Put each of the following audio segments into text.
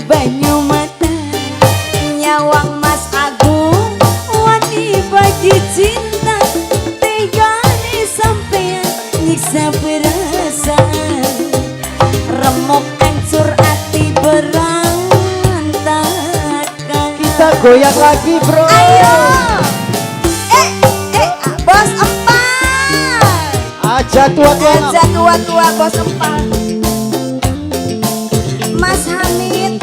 banyu mata nyawang Mas Agung wani bagi cinta tegane sampean nyiksa perasaan remuk hancur hati berantakan. Kita goyang lagi bro. Ayo bos empal Aja tua-tua bos empal. Mas Hamid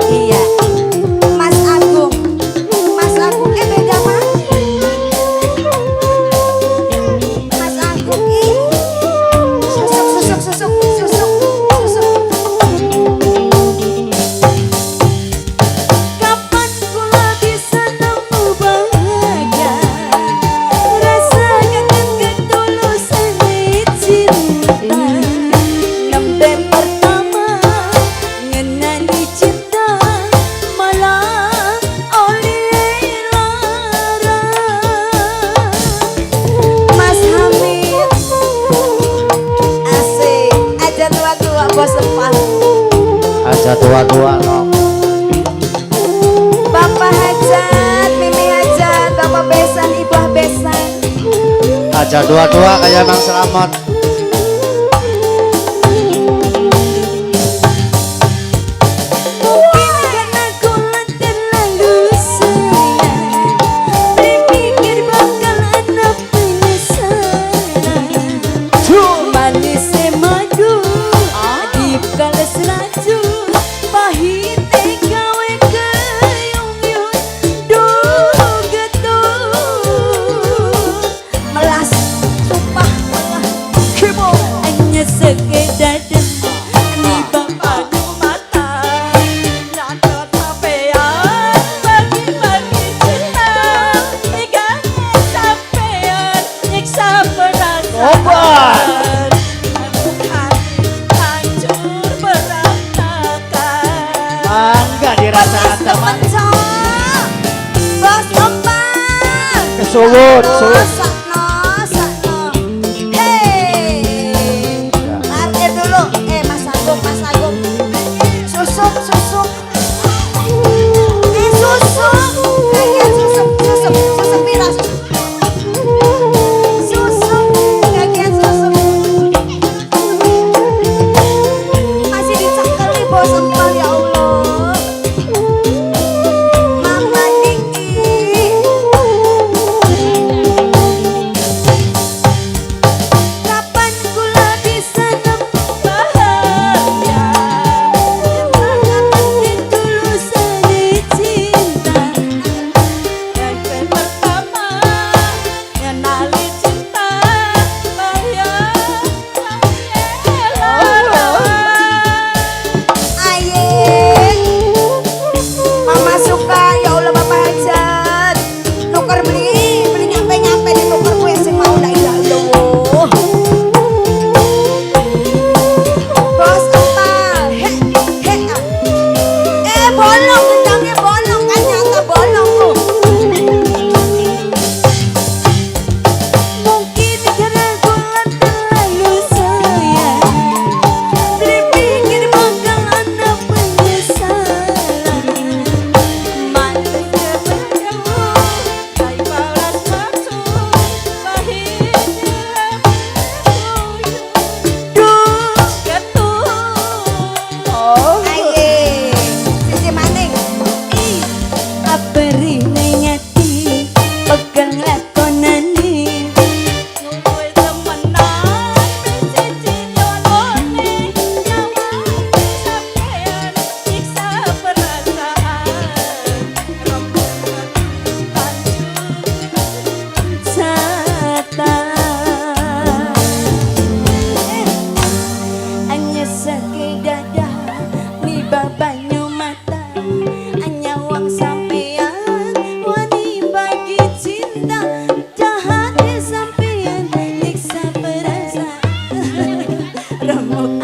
iya Mas Agung beda mah Mas Agung susuk kapan kula bisa nemu bahagia rasa kangen ketulusan cinta nembe pertama ngenani cinta malah oleh lara. Mas Hamid asik aja tua-tua bos empal. Aja tua-tua no. Bapak hajat, Mimi hajat, Bapak besan, Ibu besan. Aja tua-tua kayak Bang Selamat. Mungkin karena kula terlalu sayang berpikir bakal ada penyesalan manisnya madu adip kalas raju pahit gawe keyung-yung duh getun melas tumpah melah kibo hanya sekedar ini bapak mata nyatot sampean bagi-bagi cinta tiganya sampean nyiksa perasaan bukan hancur berantakan. Bangga dirasakan teman. Bos empal Kesuwun, kesuwun. sakno hei arke dulu Mas Agung susuk susuk kayak susuk pira susuk kayak susuk masih dicekeli bos empal ya Allah. Mama Niki kapan kula bisa nemu bahagia mengalami ketulusan cinta yang pertama ngenali cinta Mama suka ya Allah Bapak hajat nuker beli nyampe di nuker kue sing mau la ilaha illallah. Bos empal bolong gendangnya bolong kan nyata bolong tuh. Mungkin karena kula terlalu sayang berpikir bakal ada penyesalan mantunya berjauh kayak balas masuk pahitnya duh getun aye sisi maning aperi nengati pegang lakonane nuwe temenan biji nyolone nyawang sampean nyiksa perasaan rambut hancur sata hanya sekedar ni banyu mata nyawang sampean wani bagi cinta jahat sampean nyiksa perasaan remuk